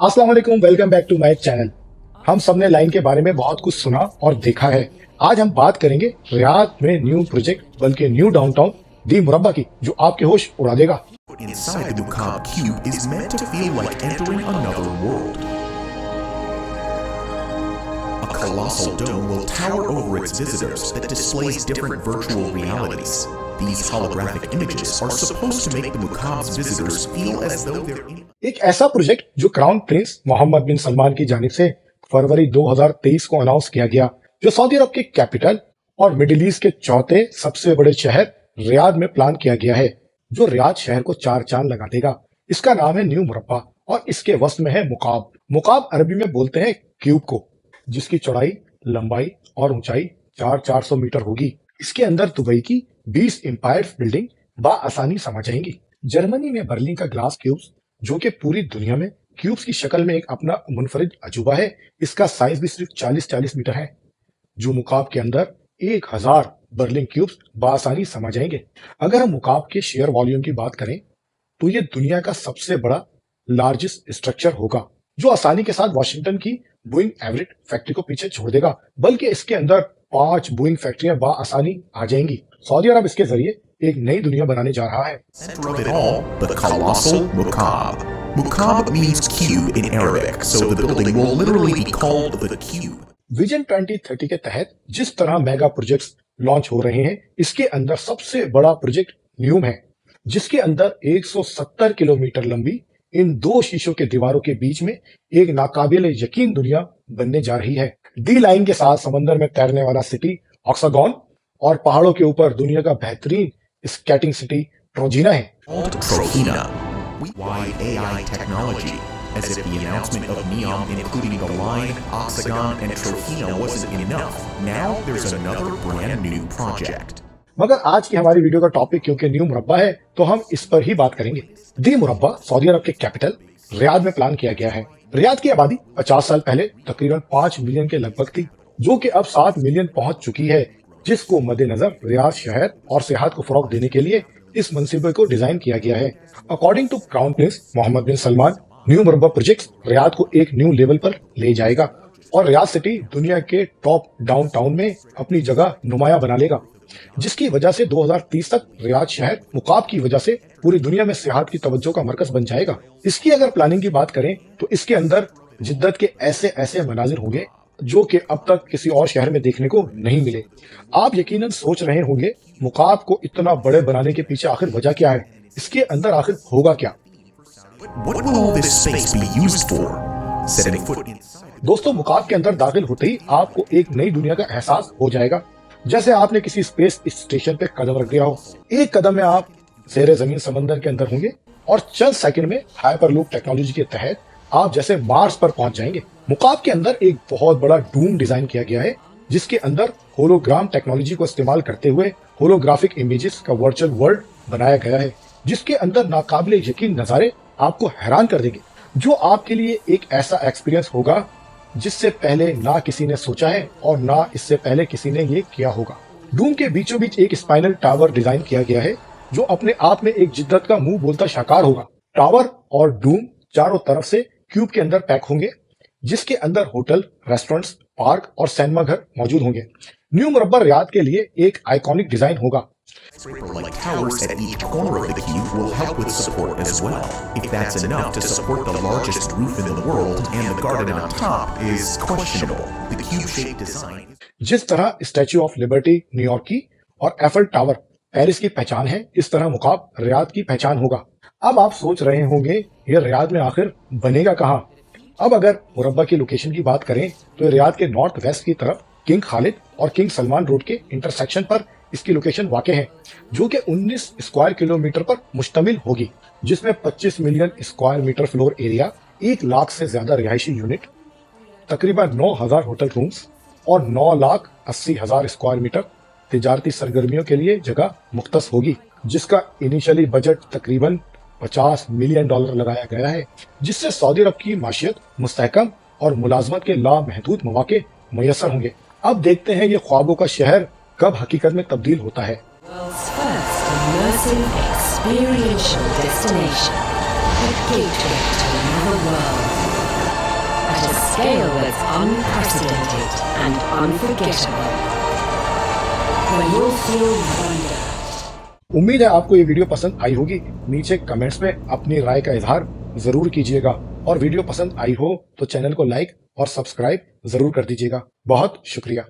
अस्सलाम वालेकुम, welcome back to my channel. हम सबने लाइन के बारे में बहुत कुछ सुना और देखा है। आज हम बात करेंगे रियाद में न्यू प्रोजेक्ट बल्कि न्यू डाउनटाउन दी मुरब्बा की, जो आपके होश उड़ा देगा। Inside the Mukaab cube is meant to feel like entering another world. A colossal dome will tower over its visitors that displays different virtual realities. These holographic images are supposed to make the Mukaab's visitors feel as though they're in. एक ऐसा project जो crown prince Mohammed bin Salman की जानिब से फरवरी 2023 को announce किया गया, जो सऊदी अरब के कैपिटल और मिडिल ईस्ट के चौथे सबसे बड़े शहर रियाद में प्लान किया गया है, जो रियाद शहर को चार चांद लगा देगा। इसका नाम है न्यू मुरब्बा और इसके वस्त में है मुकाब। मुकाब अरबी में बोलते हैं क्यूब को, जिसकी चौड़ाई, लंबाई और ऊंचाई 400 मीटर होगी। इसके अंदर दुबई की 20 एम्पायर बिल्डिंग बाआसानी समा जाएंगी। जर्मनी में बर्लिन का ग्लास क्यूब्स, जो कि पूरी दुनिया में क्यूब्स की शक्ल में एक अपना मुनफरिद अजूबा है, इसका साइज भी सिर्फ 40 मीटर है। जो मुकाब के अंदर 1000 बर्लिन क्यूब्स बासानी समा जाएंगे। अगर हम मुकाब के शेयर वॉल्यूम की बात करें तो ये दुनिया का सबसे बड़ा लार्जेस्ट स्ट्रक्चर होगा, जो आसानी के साथ वॉशिंगटन की बोइंग एवरेट फैक्ट्री को पीछे छोड़ देगा। बल्कि इसके अंदर 5 बोइंग फैक्ट्रियां बाआसानी आ जाएंगी। सऊदी अरब इसके जरिए एक नई दुनिया बनाने जा रहा है। Center of it all, the colossal Mukaab. Mukaab means cube in Arabic, so the building will literally be called the cube. Vision 2030 के तहत जिस तरह मेगा प्रोजेक्ट्स लॉन्च हो रहे हैं, इसके अंदर सबसे बड़ा प्रोजेक्ट न्यूम है, जिसके अंदर 170 किलोमीटर लंबी इन दो शीशों के दीवारों के बीच में एक नाकाबिल यकीन दुनिया बनने जा रही है। डी लाइन के साथ समंदर में तैरने वाला सिटी ऑक्सागॉन और पहाड़ों के ऊपर दुनिया का बेहतरीन स्केटिंग सिटी ट्रोजीना है। Trojena. Wide AI technology. As if the announcement of NEOM, including the line, Oxagon, and Trojena wasn't enough. Now there's another brand new project. मगर आज की हमारी वीडियो का टॉपिक क्योंकि न्यू मुरब्बा है, तो हम इस पर ही बात करेंगे। दी मुरब्बा सऊदी अरब के कैपिटल रियाद में प्लान किया गया है। रियाद की आबादी 50 साल पहले तकरीबन 5 मिलियन के लगभग थी, जो कि अब 7 मिलियन पहुंच चुकी है, जिसको मद्देनजर रियाद शहर और सियाहत को फरोग देने के लिए इस मंसूबे को डिजाइन किया गया है। According to crown prince Mohammed bin Salman, new Murabba project Riyadh को एक न्यू लेवल पर ले जाएगा और रियाद सिटी दुनिया के टॉप डाउनटाउन में अपनी जगह नुमाया बना लेगा, जिसकी वजह से 2030 तक रियाद शहर मुकाब की वजह से पूरी दुनिया में सियाहत की तवज्जो का मरकज बन जाएगा। इसकी अगर प्लानिंग की बात करें तो इसके अंदर जिद्दत के ऐसे मनाजिर होंगे जो कि अब तक किसी और शहर में देखने को नहीं मिले। आप यकीनन सोच रहे होंगे मुकाब को इतना बड़े बनाने के पीछे आखिर वजह क्या है, इसके अंदर आखिर होगा क्या। What will all this space be used for? Setting foot inside. दोस्तों, मुकाब के अंदर दाखिल होते ही आपको एक नई दुनिया का एहसास हो जाएगा, जैसे आपने किसी स्पेस स्टेशन पे कदम रख दिया हो। एक कदम में आप ज़ेरे जमीन समंदर के अंदर होंगे और चंद सेकंड में हाइपरलूप टेक्नोलॉजी के तहत आप जैसे मार्स पर पहुंच जाएंगे। मुकाब के अंदर एक बहुत बड़ा डूम डिजाइन किया गया है, जिसके अंदर होलोग्राम टेक्नोलॉजी को इस्तेमाल करते हुए होलोग्राफिक इमेजेस का वर्चुअल वर्ल्ड बनाया गया है, जिसके अंदर नाकाबिले यकीन नजारे आपको हैरान कर देंगे, जो आपके लिए एक ऐसा एक्सपीरियंस होगा जिससे पहले ना किसी ने सोचा है और ना इससे पहले किसी ने ये किया होगा। डूम के बीचों बीच एक स्पाइनल टावर डिजाइन किया गया है, जो अपने आप में एक जिद्दत का मुंह बोलता शाकार होगा। टावर और डूम चारों तरफ से क्यूब के अंदर पैक होंगे, जिसके अंदर होटल, रेस्टोरेंट्स, पार्क और सिनेमा घर मौजूद होंगे। न्यू मुरब्बा रियाद के लिए एक आइकॉनिक डिजाइन होगा। Like towers at each corner of the cube will help with support as well. If that's enough to support the largest roof in the world and the garden on top is questionable. The cube-shaped design. जिस तरह statue of liberty New York की और apple tower Paris की पहचान है, इस तरह मुकाब Riyadh की पहचान होगा। अब आप सोच रहे होंगे ये रियाद में आखिर बनेगा कहाँ। अब अगर मुरब्बा की लोकेशन की बात करें तो रियाद के नॉर्थ वेस्ट की तरफ किंग खालिद और किंग सलमान रोड के इंटरसेक्शन पर इसकी लोकेशन वाक़ है, जो कि 19 स्क्वायर किलोमीटर पर मुश्तमिल होगी, जिसमें 25 million square metre floor area, 1 lakh से ज्यादा रिहायशी यूनिट, तकरीबन 9000 होटल रूम्स और 9,80,000 स्क्वायर मीटर तिजारती सरगर्मियों के लिए जगह मुख्तस होगी, जिसका इनिशियली बजट तकरीबन $50 मिलियन लगाया गया है, जिससे सऊदी अरब की माशियत मुस्तहकम और मुलाजमत के लामहदूद मौके मुयसर होंगे। अब देखते हैं ये ख्वाबों का शहर कब हकीकत में तब्दील होता है। World's first immersive experiential destination, a gateway to another world. scale that's unprecedented and unforgettable. Where you'll feel wonder. उम्मीद है आपको ये वीडियो पसंद आई होगी। नीचे कमेंट्स में अपनी राय का इजहार जरूर कीजिएगा और वीडियो पसंद आई हो तो चैनल को लाइक और सब्सक्राइब जरूर कर दीजिएगा। बहुत शुक्रिया।